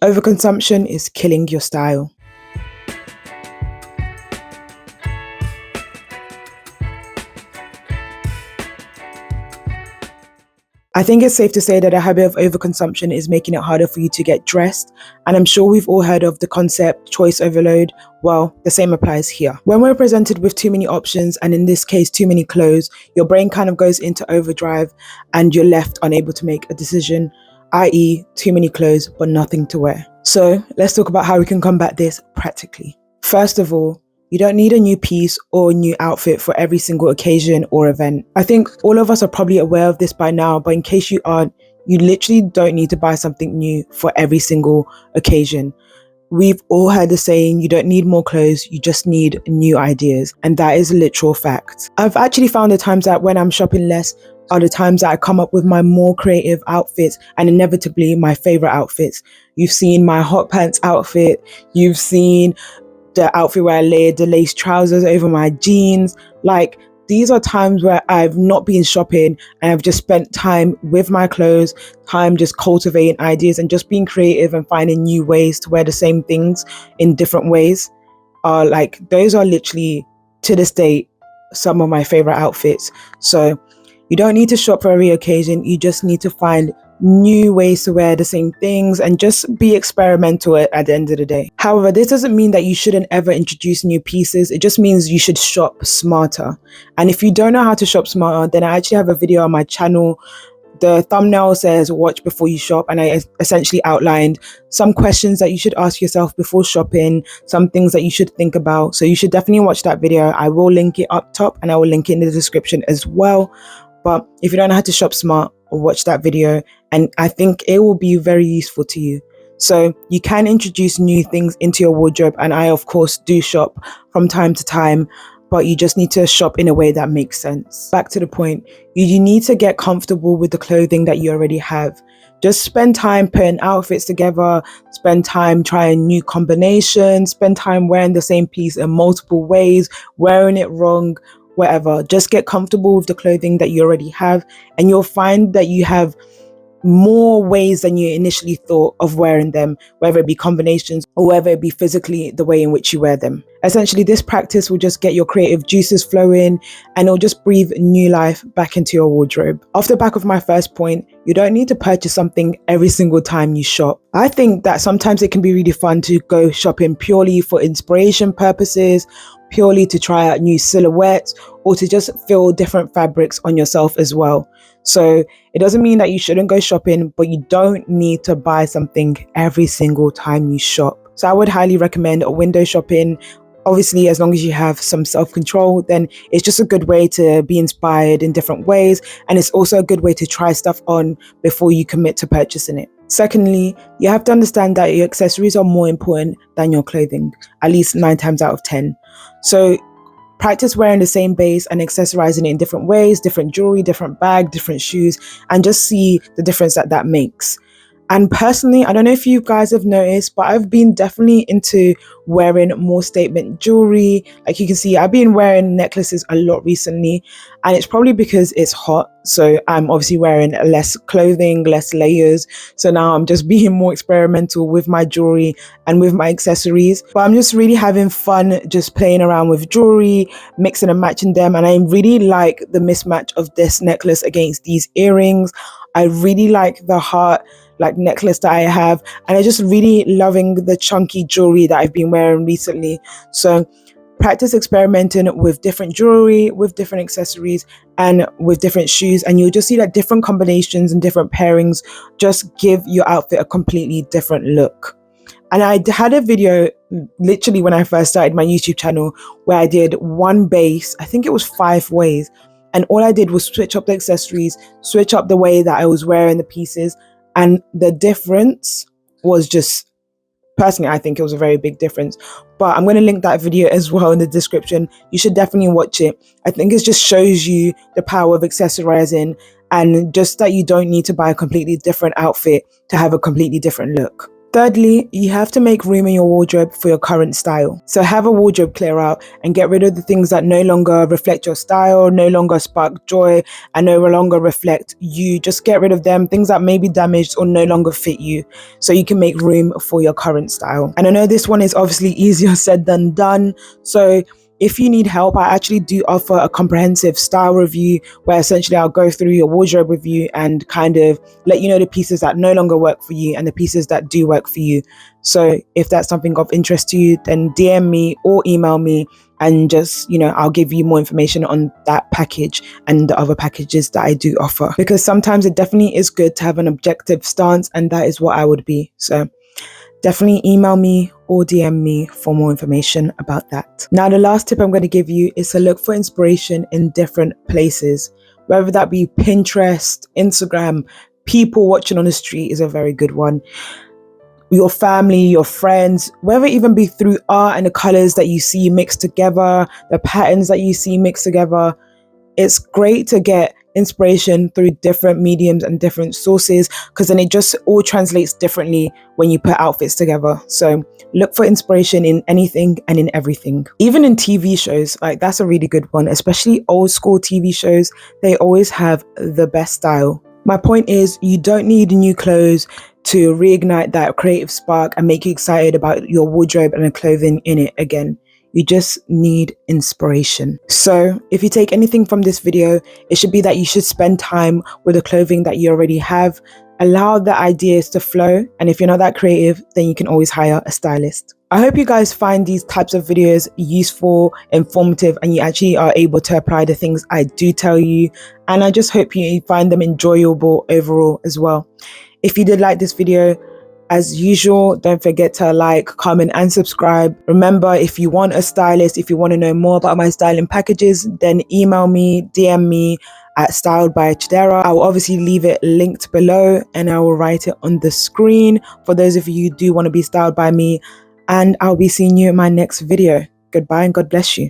Overconsumption is killing your style. I think it's safe to say that a habit of overconsumption is making it harder for you to get dressed, and I'm sure we've all heard of the concept choice overload. Well, the same applies here. When we're presented with too many options, and in this case too many clothes, your brain kind of goes into overdrive and you're left unable to make a decision, i.e. too many clothes but nothing to wear. So let's talk about how we can combat this practically. First of all, you don't need a new piece or a new outfit for every single occasion or event. I think all of us are probably aware of this by now, but in case you aren't, you literally don't need to buy something new for every single occasion. We've all heard the saying, you don't need more clothes, you just need new ideas. And that is a literal fact. I've actually found the times that when I'm shopping less are the times that I come up with my more creative outfits, and inevitably my favorite outfits. You've seen my hot pants outfit, you've seen the outfit where I layered the lace trousers over my jeans. Like, these are times where I've not been shopping and I've just spent time with my clothes, time just cultivating ideas and just being creative and finding new ways to wear the same things in different ways. Those are literally, to this day, some of my favorite outfits. So you don't need to shop for every occasion. You just need to find new ways to wear the same things and just be experimental at the end of the day. However, this doesn't mean that you shouldn't ever introduce new pieces. It just means you should shop smarter. And if you don't know how to shop smarter, then I actually have a video on my channel. The thumbnail says watch before you shop, and I essentially outlined some questions that you should ask yourself before shopping, some things that you should think about. So you should definitely watch that video. I will link it up top and I will link it in the description as well. But if you don't know how to shop smart, watch that video, and I think it will be very useful to you. So you can introduce new things into your wardrobe, and I of course do shop from time to time, but you just need to shop in a way that makes sense. Back to the point, you need to get comfortable with the clothing that you already have. Just spend time putting outfits together, spend time trying new combinations, spend time wearing the same piece in multiple ways, wearing it wrong, whatever. Just get comfortable with the clothing that you already have, and you'll find that you have more ways than you initially thought of wearing them, whether it be combinations or whether it be physically the way in which you wear them. Essentially, this practice will just get your creative juices flowing, and it'll just breathe new life back into your wardrobe. Off the back of my first point, you don't need to purchase something every single time you shop. I think that sometimes it can be really fun to go shopping purely for inspiration purposes, purely to try out new silhouettes, or to just feel different fabrics on yourself as well. So it doesn't mean that you shouldn't go shopping, but you don't need to buy something every single time you shop. So I would highly recommend a window shopping. Obviously, as long as you have some self-control, then it's just a good way to be inspired in different ways. And it's also a good way to try stuff on before you commit to purchasing it. Secondly, you have to understand that your accessories are more important than your clothing, at least 9 times out of 10. So practice wearing the same base and accessorizing it in different ways, different jewelry, different bag, different shoes, and just see the difference that makes. And personally, I don't know if you guys have noticed, but I've been definitely into wearing more statement jewelry. Like you can see, I've been wearing necklaces a lot recently, and it's probably because it's hot. So I'm obviously wearing less clothing, less layers. So now I'm just being more experimental with my jewelry and with my accessories. But I'm just really having fun just playing around with jewelry, mixing and matching them. And I really like the mismatch of this necklace against these earrings. I really like the heart necklace that I have, and I'm just really loving the chunky jewelry that I've been wearing recently. So practice experimenting with different jewelry, with different accessories, and with different shoes, and you'll just see that different combinations and different pairings just give your outfit a completely different look. And I had a video literally when I first started my YouTube channel where I did one base, I think it was 5 ways, and all I did was switch up the accessories, switch up the way that I was wearing the pieces. And the difference was just, personally, I think it was a very big difference. But I'm going to link that video as well in the description. You should definitely watch it. I think it just shows you the power of accessorizing, and just that you don't need to buy a completely different outfit to have a completely different look. Thirdly, you have to make room in your wardrobe for your current style. So have a wardrobe clear out and get rid of the things that no longer reflect your style, no longer spark joy, and no longer reflect you. Just get rid of them, things that may be damaged or no longer fit you, so you can make room for your current style. And I know this one is obviously easier said than done. So if you need help, I actually do offer a comprehensive style review where essentially I'll go through your wardrobe with you and kind of let you know the pieces that no longer work for you and the pieces that do work for you. So if that's something of interest to you, then DM me or email me and just, I'll give you more information on that package and the other packages that I do offer. Because sometimes it definitely is good to have an objective stance, and that is what I would be. So definitely email me or DM me for more information about that. Now, the last tip I'm going to give you is to look for inspiration in different places, whether that be Pinterest, Instagram. People watching on the street is a very good one. Your family, your friends, whether it even be through art and the colors that you see mixed together, the patterns that you see mixed together. It's great to get inspiration through different mediums and different sources, because then it just all translates differently when you put outfits together. So look for inspiration in anything and in everything. Even in TV shows, like that's a really good one, especially old school TV shows. They always have the best style. My point is, you don't need new clothes to reignite that creative spark and make you excited about your wardrobe and the clothing in it again. You just need inspiration. So if you take anything from this video, it should be that you should spend time with the clothing that you already have. Allow the ideas to flow. And if you're not that creative, then you can always hire a stylist. I hope you guys find these types of videos useful, informative, and you actually are able to apply the things I do tell you. And I just hope you find them enjoyable overall as well. If you did like this video, as usual, don't forget to like, comment, and subscribe. Remember, if you want a stylist, if you want to know more about my styling packages, then email me, DM me at StyledbyChidera. I will obviously leave it linked below and I will write it on the screen for those of you who do want to be styled by me. And I'll be seeing you in my next video. Goodbye and God bless you.